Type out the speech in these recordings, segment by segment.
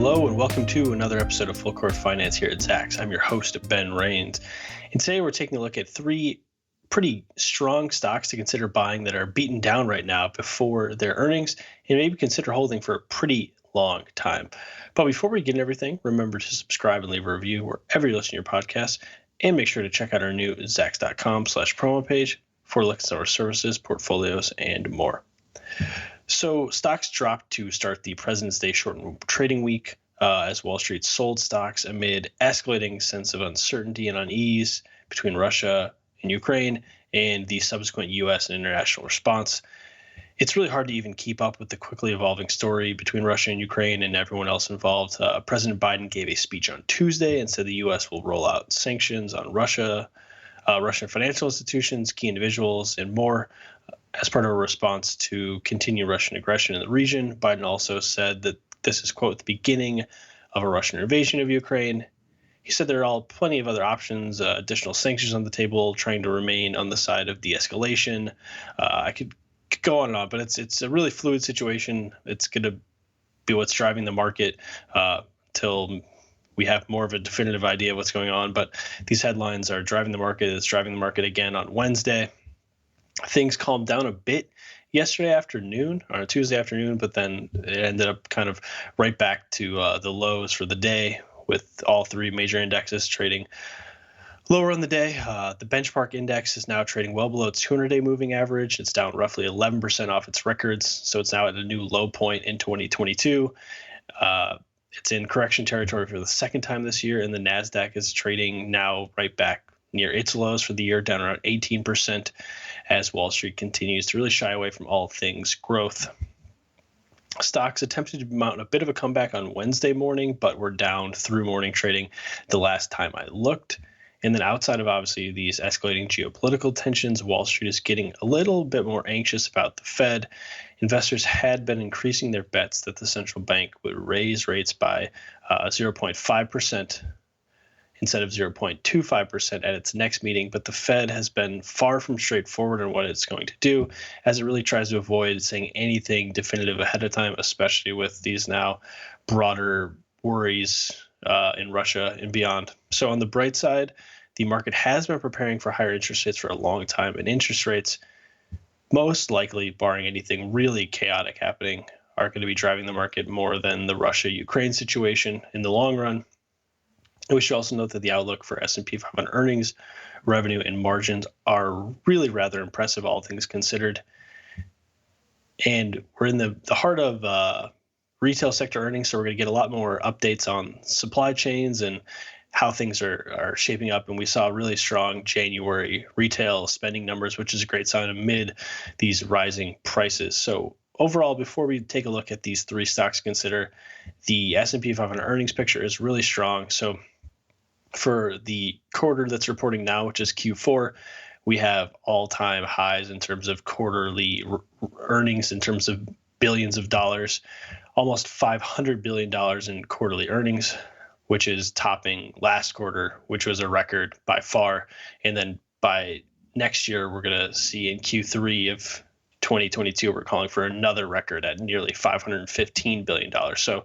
Hello and welcome to another episode of Full Court Finance here at Zacks. I'm your host, Ben Rains. And today we're taking a look at three pretty strong stocks to consider buying that are beaten down right now before their earnings and maybe consider holding for a pretty long time. But before we get into everything, remember to subscribe and leave a review wherever you listen to your podcast, and make sure to check out our new Zacks.com/promo page for links to our services, portfolios, and more. So stocks dropped to start the President's Day shortened trading week as Wall Street sold stocks amid escalating sense of uncertainty and unease between Russia and Ukraine and the subsequent U.S. and international response. It's really hard to even keep up with the quickly evolving story between Russia and Ukraine and everyone else involved. President Biden gave a speech on Tuesday and said the U.S. will roll out sanctions on Russian financial institutions, key individuals, and more as part of a response to continued Russian aggression in the region. Biden also said that this is, quote, the beginning of a Russian invasion of Ukraine. He said there are all plenty of other options, additional sanctions on the table, trying to remain on the side of de-escalation. I could go on and on, but it's a really fluid situation. It's going to be what's driving the market till we have more of a definitive idea of what's going on. But these headlines are driving the market. It's driving the market again on Wednesday. Things calmed down a bit yesterday afternoon or Tuesday afternoon, but then it ended up kind of right back to the lows for the day, with all three major indexes trading lower on the day. The benchmark index is now trading well below its 200-day moving average. It's down roughly 11% off its records, so it's now at a new low point in 2022. It's in correction territory for the second time this year, and the NASDAQ is trading now right back near its lows for the year, down around 18%, as Wall Street continues to really shy away from all things growth. Stocks attempted to mount a bit of a comeback on Wednesday morning, but were down through morning trading the last time I looked. And then outside of obviously these escalating geopolitical tensions, Wall Street is getting a little bit more anxious about the Fed. Investors had been increasing their bets that the central bank would raise rates by 0.5%. instead of 0.25% at its next meeting. But the Fed has been far from straightforward on what it's going to do, as it really tries to avoid saying anything definitive ahead of time, especially with these now broader worries in Russia and beyond. So on the bright side, the market has been preparing for higher interest rates for a long time, and interest rates, most likely, barring anything really chaotic happening, are going to be driving the market more than the Russia-Ukraine situation in the long run. We should also note that the outlook for S&P 500 earnings, revenue, and margins are really rather impressive, all things considered. And we're in the heart of retail sector earnings, so we're going to get a lot more updates on supply chains and how things are shaping up. And we saw really strong January retail spending numbers, which is a great sign amid these rising prices. So overall, before we take a look at these three stocks to consider, the S&P 500 earnings picture is really strong. So for the quarter that's reporting now, which is Q4, we have all-time highs in terms of quarterly earnings, in terms of billions of dollars, almost $500 billion in quarterly earnings, which is topping last quarter, which was a record by far. And then by next year, we're going to see in Q3 of 2022, we're calling for another record at nearly $515 billion. So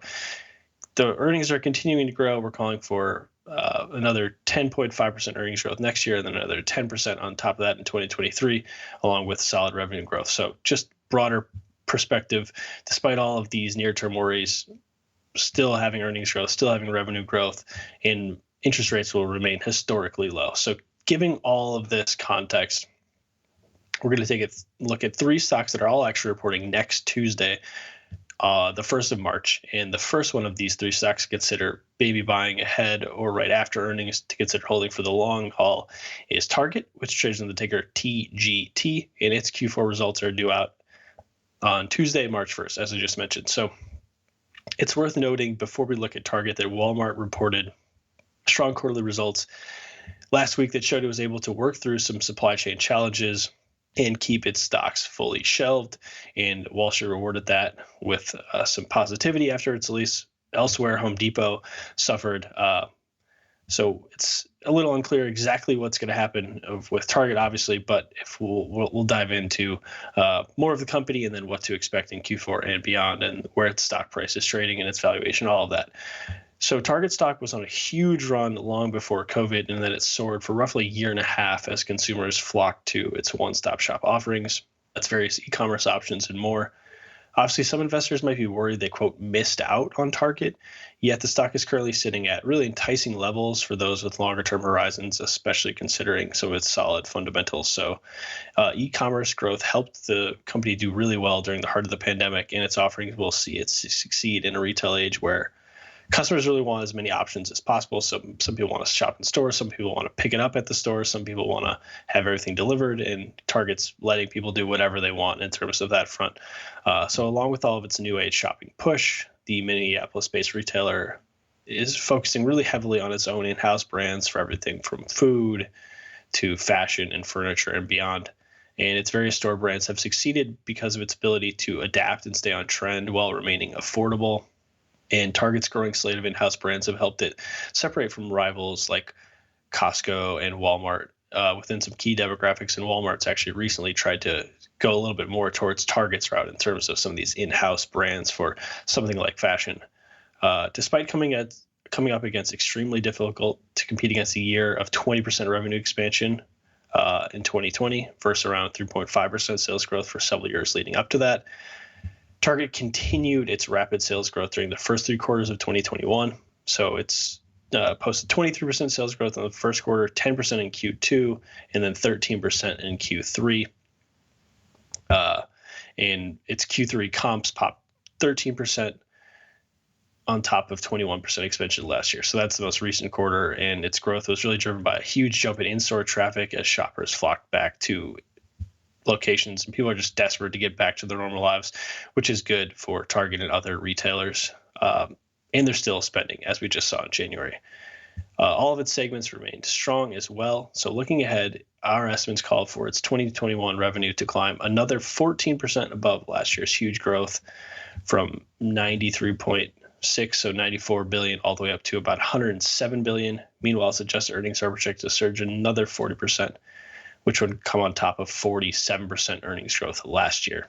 the earnings are continuing to grow. We're calling for another 10.5% earnings growth next year, and then another 10% on top of that in 2023, along with solid revenue growth. So just broader perspective, despite all of these near-term worries, still having earnings growth, still having revenue growth, and interest rates will remain historically low. So giving all of this context, we're going to take a look at three stocks that are all actually reporting next Tuesday, the 1st of March. And the first one of these three stocks to consider maybe buying ahead or right after earnings to consider holding for the long haul is Target, which trades on the ticker TGT, and its Q4 results are due out on Tuesday, March 1st, as I just mentioned. So it's worth noting before we look at Target that Walmart reported strong quarterly results last week that showed it was able to work through some supply chain challenges and keep its stocks fully shelved. And Wall Street rewarded that with some positivity after its release. Elsewhere, Home Depot suffered. So it's a little unclear exactly what's going to happen with Target, obviously, but if we'll dive into more of the company and then what to expect in Q4 and beyond, and where its stock price is trading and its valuation, all of that. So Target stock was on a huge run long before COVID, and then it soared for roughly a year and a half as consumers flocked to its one-stop shop offerings. That's various e-commerce options and more. Obviously, some investors might be worried they, quote, missed out on Target, yet the stock is currently sitting at really enticing levels for those with longer-term horizons, especially considering some of its solid fundamentals. So e-commerce growth helped the company do really well during the heart of the pandemic, and its offerings will see it succeed in a retail age where customers really want as many options as possible. Some people want to shop in stores, some people want to pick it up at the store, some people want to have everything delivered, and Target's letting people do whatever they want in terms of that front. So along with all of its new age shopping push, the Minneapolis-based retailer is focusing really heavily on its own in-house brands for everything from food to fashion and furniture and beyond. And its various store brands have succeeded because of its ability to adapt and stay on trend while remaining affordable. And Target's growing slate of in-house brands have helped it separate from rivals like Costco and Walmart within some key demographics. And Walmart's actually recently tried to go a little bit more towards Target's route in terms of some of these in-house brands for something like fashion. Despite coming up against extremely difficult to compete against a year of 20% revenue expansion in 2020 versus around 3.5% sales growth for several years leading up to that, Target continued its rapid sales growth during the first 3 quarters of 2021. So it's posted 23% sales growth in the first quarter, 10% in Q2, and then 13% in Q3. And its Q3 comps popped 13% on top of 21% expansion last year. So that's the most recent quarter, and its growth was really driven by a huge jump in in-store traffic as shoppers flocked back to locations, and people are just desperate to get back to their normal lives, which is good for Target and other retailers. And they're still spending, as we just saw in January. All of its segments remained strong as well. So looking ahead, our estimates called for its 2021 revenue to climb another 14% above last year's huge growth from 93.6, so 94 billion, all the way up to about 107 billion. Meanwhile, its adjusted earnings are projected to surge another 40%. Which would come on top of 47% earnings growth last year.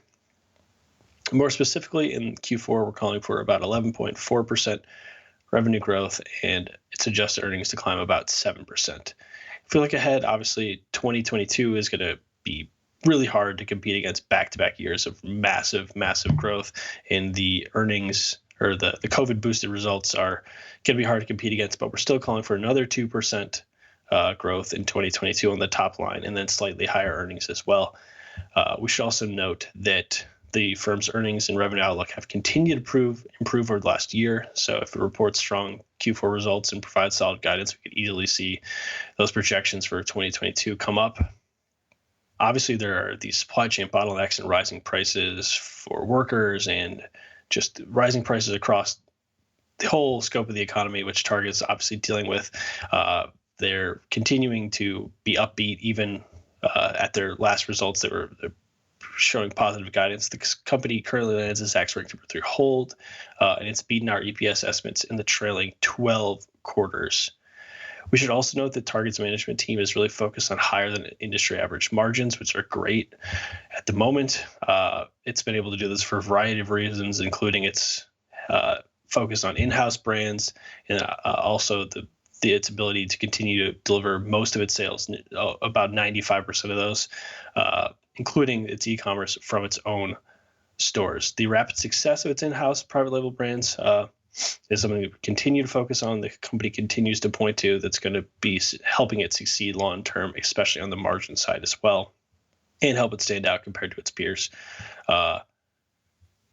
More specifically, in Q4, we're calling for about 11.4% revenue growth and its adjusted earnings to climb about 7%. If we look ahead, obviously, 2022 is going to be really hard to compete against back-to-back years of massive, massive growth, and the earnings or the COVID boosted results are going to be hard to compete against, but we're still calling for another 2% growth in 2022 on the top line, and then slightly higher earnings as well. We should also note that the firm's earnings and revenue outlook have continued to improve over the last year. So if it reports strong Q4 results and provides solid guidance, we could easily see those projections for 2022 come up. Obviously, there are these supply chain bottlenecks and rising prices for workers and just rising prices across the whole scope of the economy, which Target's obviously dealing with. They're continuing to be upbeat even at their last results. They're showing positive guidance. The company currently lands its Zacks ranked number 3 hold, and it's beaten our EPS estimates in the trailing 12 quarters. We should also note that Target's management team is really focused on higher than industry average margins, which are great at the moment. It's been able to do this for a variety of reasons, including its focus on in-house brands and also its ability to continue to deliver most of its sales, about 95% of those, including its e-commerce from its own stores. The rapid success of its in-house private label brands is something we continue to focus on. The company continues to point to that's going to be helping it succeed long term, especially on the margin side as well, and help it stand out compared to its peers.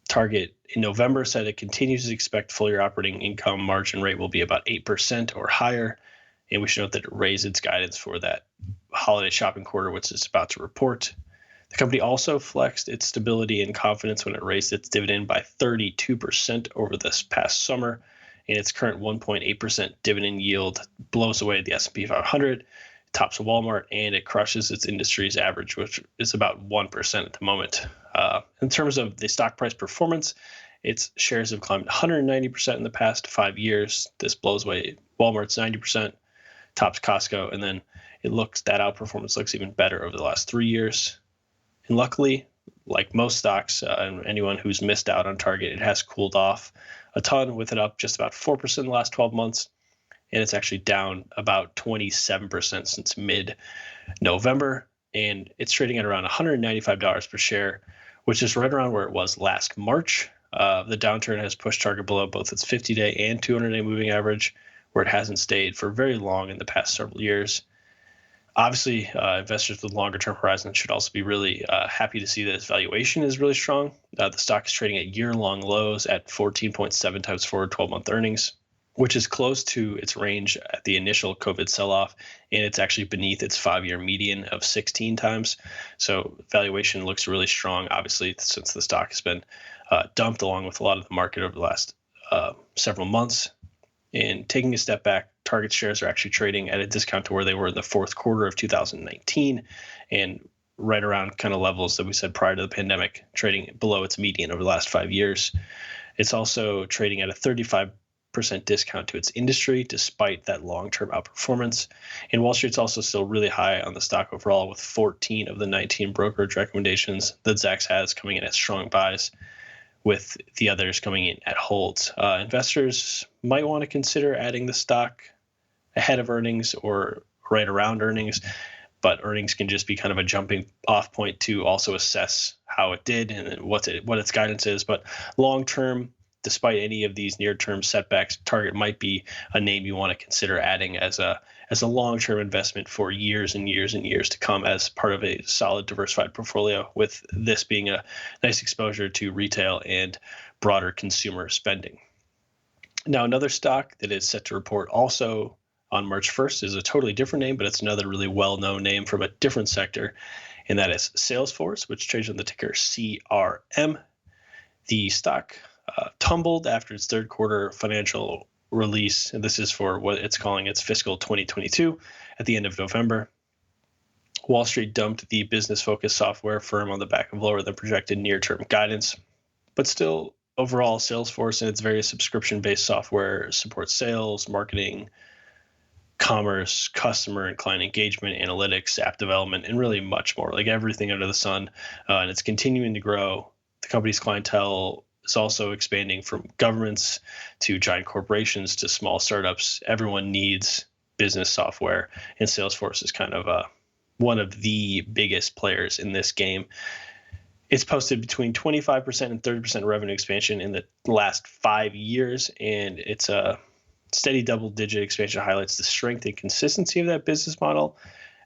Target in November said it continues to expect full-year operating income margin rate will be about 8% or higher, and we should note that it raised its guidance for that holiday shopping quarter, which it's about to report. The company also flexed its stability and confidence when it raised its dividend by 32% over this past summer, and its current 1.8% dividend yield blows away the S&P 500, tops Walmart, and it crushes its industry's average, which is about 1% at the moment. In terms of the stock price performance, its shares have climbed 190% in the past 5 years. This blows away Walmart's 90%, tops Costco, and then that outperformance looks even better over the last 3 years. And luckily, like most stocks and anyone who's missed out on Target, it has cooled off a ton, with it up just about 4% in the last 12 months. And it's actually down about 27% since mid-November. And it's trading at around $195 per share, which is right around where it was last March. The downturn has pushed Target below both its 50-day and 200-day moving average, where it hasn't stayed for very long in the past several years. Obviously, investors with longer-term horizons should also be really happy to see that its valuation is really strong. The stock is trading at year-long lows at 14.7 times forward 12-month earnings, which is close to its range at the initial COVID sell-off, and it's actually beneath its 5-year median of 16 times. So valuation looks really strong, obviously, since the stock has been dumped along with a lot of the market over the last several months. And taking a step back, Target shares are actually trading at a discount to where they were in the fourth quarter of 2019, and right around kind of levels that we said prior to the pandemic, trading below its median over the last 5 years. It's also trading at a 35% discount to its industry, despite that long-term outperformance. And Wall Street's also still really high on the stock overall, with 14 of the 19 brokerage recommendations that Zacks has coming in as strong buys, with the others coming in at holds. Investors might want to consider adding the stock ahead of earnings or right around earnings, but earnings can just be kind of a jumping off point to also assess how it did and what its guidance is. But long term, despite any of these near-term setbacks, Target might be a name you want to consider adding as a long-term investment for years and years and years to come, as part of a solid diversified portfolio, with this being a nice exposure to retail and broader consumer spending. Now, another stock that is set to report also on March 1st is a totally different name, but it's another really well-known name from a different sector, and that is Salesforce, which trades on the ticker CRM. The stock tumbled after its third quarter financial release, and this is for what it's calling its fiscal 2022 at the end of November. Wall Street dumped the business-focused software firm on the back of lower than projected near-term guidance, but still, overall, Salesforce and its various subscription-based software supports sales, marketing, commerce, customer and client engagement, analytics, app development, and really much more, like everything under the sun. And it's continuing to grow. The company's clientele is also expanding from governments to giant corporations to small startups. Everyone needs business software, and Salesforce is kind of one of the biggest players in this game. It's posted between 25% and 30% revenue expansion in the last 5 years, and it's a steady double-digit expansion highlights the strength and consistency of that business model,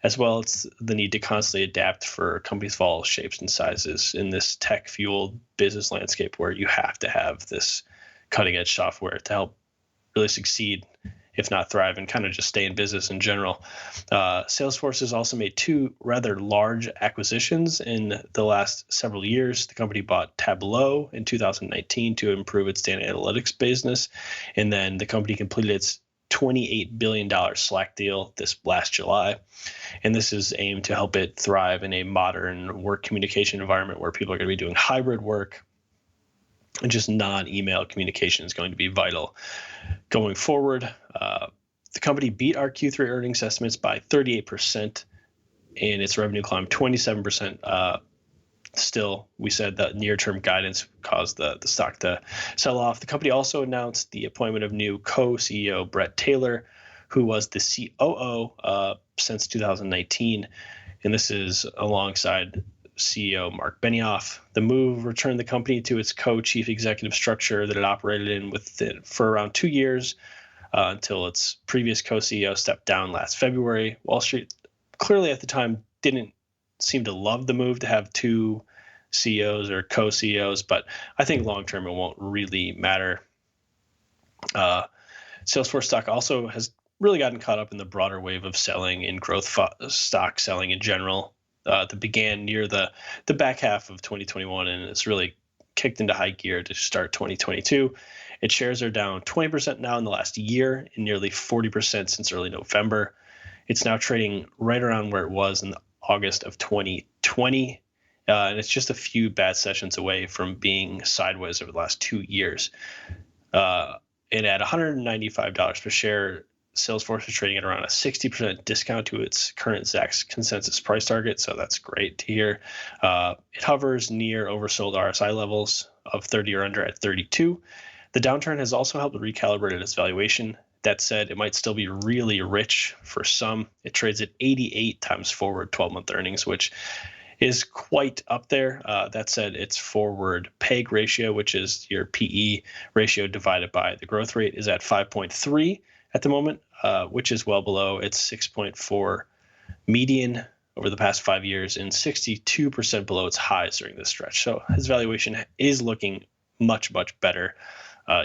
as well as the need to constantly adapt for companies of all shapes and sizes in this tech-fueled business landscape, where you have to have this cutting-edge software to help really succeed, if not thrive, and kind of just stay in business in general. Salesforce has also made 2 rather large acquisitions in the last several years. The company bought Tableau in 2019 to improve its data analytics business, and then the company completed its $28 billion Slack deal this last July. And this is aimed to help it thrive in a modern work communication environment where people are going to be doing hybrid work, and just non-email communication is going to be vital going forward. The company beat our Q3 earnings estimates by 38%, and its revenue climbed 27%. Still, we said that near-term guidance caused the stock to sell off. The company also announced the appointment of new co-CEO Brett Taylor, who was the COO since 2019, and this is alongside CEO Mark Benioff. The move returned the company to its co-chief executive structure that it operated in for around 2 years until its previous co-CEO stepped down last February. Wall Street clearly at the time didn't seem to love the move to have 2 CEOs or co-CEOs, but I think long-term it won't really matter. Salesforce stock also has really gotten caught up in the broader wave of selling and growth stock selling in general that began near the back half of 2021, and it's really kicked into high gear to start 2022. Its shares are down 20% now in the last year and nearly 40% since early November. It's now trading right around where it was in August of 2020, and it's just a few bad sessions away from being sideways over the last 2 years. And at $195 per share, Salesforce is trading at around a 60% discount to its current Zacks consensus price target, so that's great to hear. It hovers near oversold RSI levels of 30 or under at 32. The downturn has also helped recalibrate its valuation. That said, it might still be really rich for some. It trades at 88 times forward 12-month earnings, which is quite up there. That said, its forward PEG ratio, which is your PE ratio divided by the growth rate, is at 5.3 at the moment, which is well below its 6.4 median over the past 5 years and 62% below its highs during this stretch. So his valuation is looking much, much better,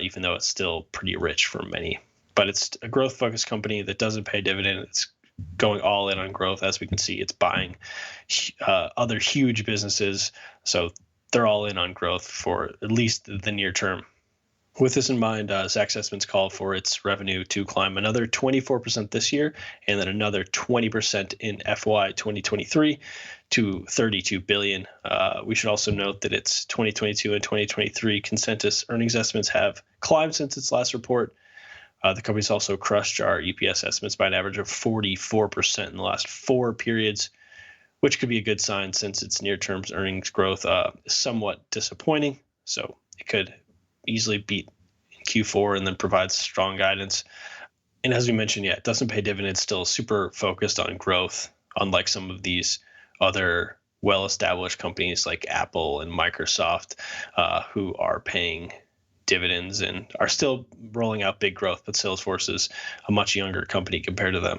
even though it's still pretty rich for many. But it's a growth-focused company that doesn't pay dividend. It's going all in on growth. As we can see, it's buying other huge businesses. So they're all in on growth for at least the near term. With this in mind, Zacks estimates call for its revenue to climb another 24% this year and then another 20% in FY 2023 to $32 billion. We should also note that its 2022 and 2023 consensus earnings estimates have climbed since its last report. The company's also crushed our EPS estimates by an average of 44% in the last 4 periods, which could be a good sign since its near-term earnings growth is somewhat disappointing. So it could easily beat in Q4 and then provides strong guidance. And as we mentioned, it doesn't pay dividends, still super focused on growth, unlike some of these other well-established companies like Apple and Microsoft, who are paying dividends and are still rolling out big growth, but Salesforce is a much younger company compared to them.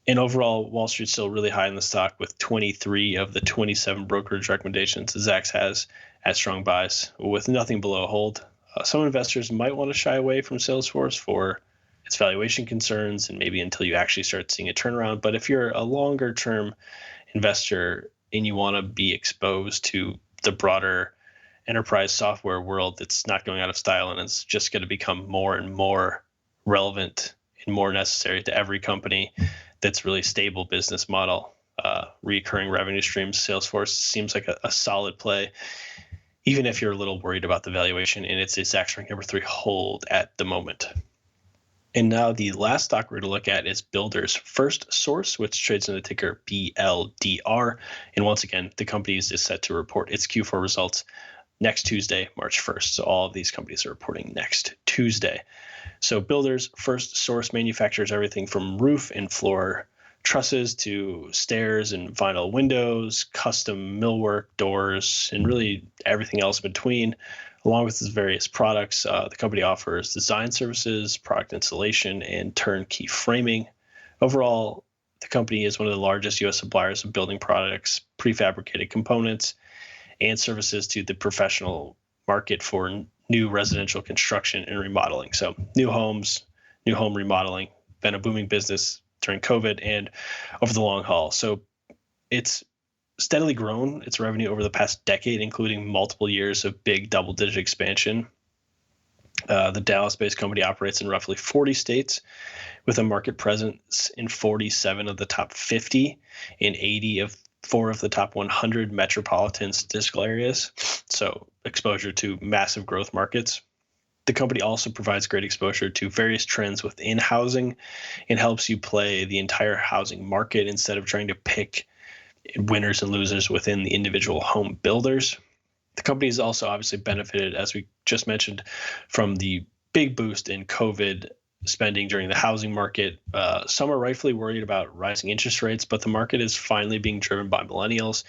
And overall, Wall Street's still really high in the stock with 23 of the 27 brokerage recommendations Zacks has as strong buys with nothing below a hold. Some investors might want to shy away from Salesforce for its valuation concerns and maybe until you actually start seeing a turnaround. But if you're a longer term investor and you want to be exposed to the broader enterprise software world that's not going out of style and it's just going to become more and more relevant and more necessary to every company that's really stable business model, recurring revenue streams, Salesforce seems like a solid play, even if you're a little worried about the valuation, and it's Zacks rank number 3 hold at the moment. And now the last stock we're going to look at is Builders FirstSource, which trades in the ticker BLDR. And once again, the company is set to report its Q4 results next Tuesday, March 1st. So all of these companies are reporting next Tuesday. So Builders FirstSource manufactures everything from roof and floor trusses to stairs and vinyl windows, custom millwork, doors, and really everything else in between. Along with its various products, the company offers design services, product installation, and turnkey framing. Overall, the company is one of the largest U.S. suppliers of building products, prefabricated components, and services to the professional market for new residential construction and remodeling. So new homes, new home remodeling, been a booming business during COVID and over the long haul. So it's steadily grown its revenue over the past decade, including multiple years of big double-digit expansion. The Dallas-based company operates in roughly 40 states with a market presence in 47 of the top 50 and 84 of the top 100 metropolitan statistical areas, so exposure to massive growth markets. The company also provides great exposure to various trends within housing and helps you play the entire housing market instead of trying to pick winners and losers within the individual home builders. The company has also obviously benefited, as we just mentioned, from the big boost in COVID spending during the housing market. Some are rightfully worried about rising interest rates, but the market is finally being driven by millennials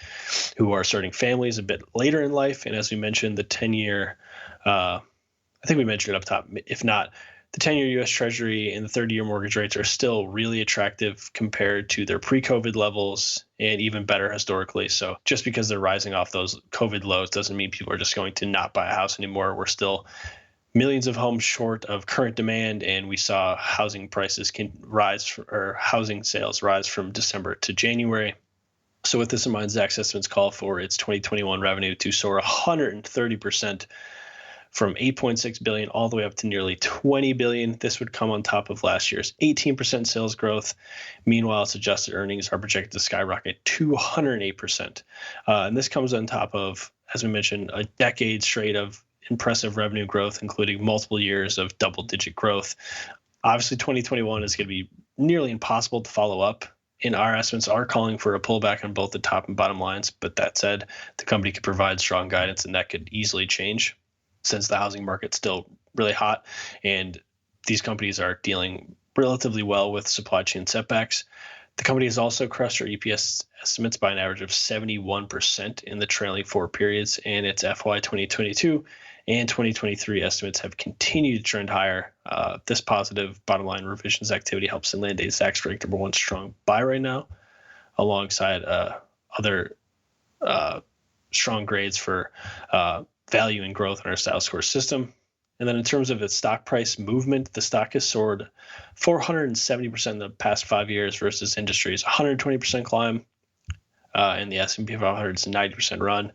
who are starting families a bit later in life. And as we mentioned, the 10-year, I think we mentioned it up top, if not, the 10-year U.S. Treasury and the 30-year mortgage rates are still really attractive compared to their pre-COVID levels and even better historically. So just because they're rising off those COVID lows doesn't mean people are just going to not buy a house anymore. We're still millions of homes short of current demand, and we saw housing prices housing sales rise from December to January. So with this in mind, Zacks estimates call for its 2021 revenue to soar 130% from $8.6 billion all the way up to nearly $20 billion. This would come on top of last year's 18% sales growth. Meanwhile, its adjusted earnings are projected to skyrocket 208%. And this comes on top of, as we mentioned, a decade straight of impressive revenue growth, including multiple years of double-digit growth. Obviously, 2021 is going to be nearly impossible to follow up. And our estimates are calling for a pullback on both the top and bottom lines. But that said, the company could provide strong guidance, and that could easily change since the housing market's still really hot and these companies are dealing relatively well with supply chain setbacks. The company has also crushed their EPS estimates by an average of 71% in the trailing 4 periods, and its FY 2022 and 2023 estimates have continued to trend higher. This positive bottom line revisions activity helps to land Zacks ranked number 1 strong buy right now, alongside other strong grades for value and growth in our Salesforce system. And then in terms of its stock price movement, the stock has soared 470% in the past 5 years versus industry's 120% climb, and the S&P 500's 90% run.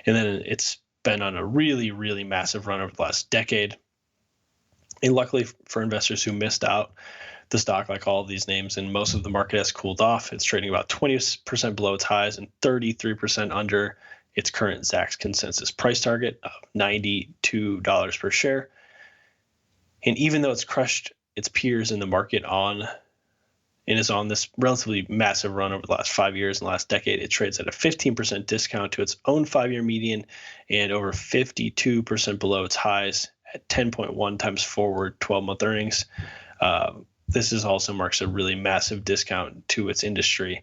And then it's been on a really, really massive run over the last decade. And luckily for investors who missed out, the stock, like all of these names, and most of the market has cooled off. It's trading about 20% below its highs and 33% under its current Zacks consensus price target of $92 per share. And even though it's crushed its peers in the market and is on this relatively massive run over the last 5 years and the last decade, it trades at a 15% discount to its own 5-year median and over 52% below its highs at 10.1 times forward 12-month earnings. This is also marks a really massive discount to its industry,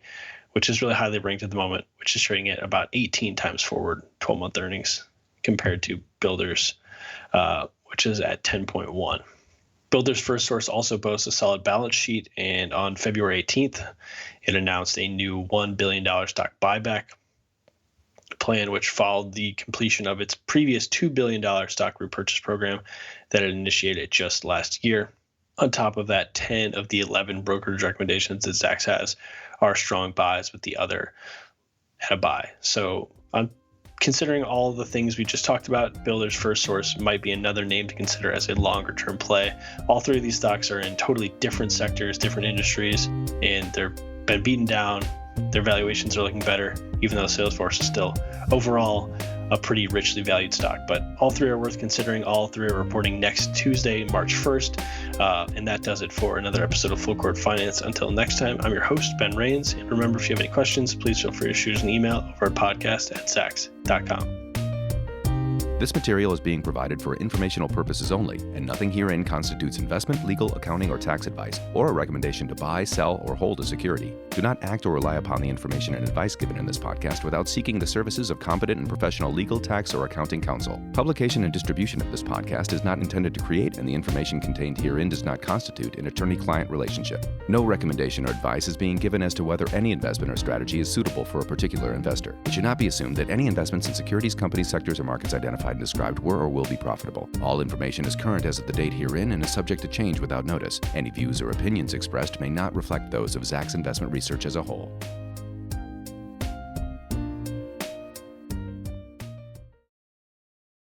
which is really highly ranked at the moment, which is trading at about 18 times forward 12-month earnings compared to Builders, which is at 10.1. Builders FirstSource also boasts a solid balance sheet, and on February 18th, it announced a new $1 billion stock buyback plan, which followed the completion of its previous $2 billion stock repurchase program that it initiated just last year. On top of that, 10 of the 11 brokerage recommendations that Zacks has are strong buys, with the other at a buy. So considering all the things we just talked about, Builders FirstSource might be another name to consider as a longer term play. All 3 of these stocks are in totally different sectors, different industries, and they've been beaten down. Their valuations are looking better, even though Salesforce is still overall a pretty richly valued stock. But all 3 are worth considering. All 3 are reporting next Tuesday, March 1st. And that does it for another episode of Full Court Finance. Until next time, I'm your host, Ben Rains. And remember, if you have any questions, please feel free to shoot us an email over at podcast@zacks.com. This material is being provided for informational purposes only, and nothing herein constitutes investment, legal, accounting, or tax advice, or a recommendation to buy, sell, or hold a security. Do not act or rely upon the information and advice given in this podcast without seeking the services of competent and professional legal, tax, or accounting counsel. Publication and distribution of this podcast is not intended to create, and the information contained herein does not constitute an attorney-client relationship. No recommendation or advice is being given as to whether any investment or strategy is suitable for a particular investor. It should not be assumed that any investments in securities, companies, sectors, or markets identified and described were or will be profitable. All information is current as of the date herein and is subject to change without notice. Any views or opinions expressed may not reflect those of Zacks Investment Research as a whole.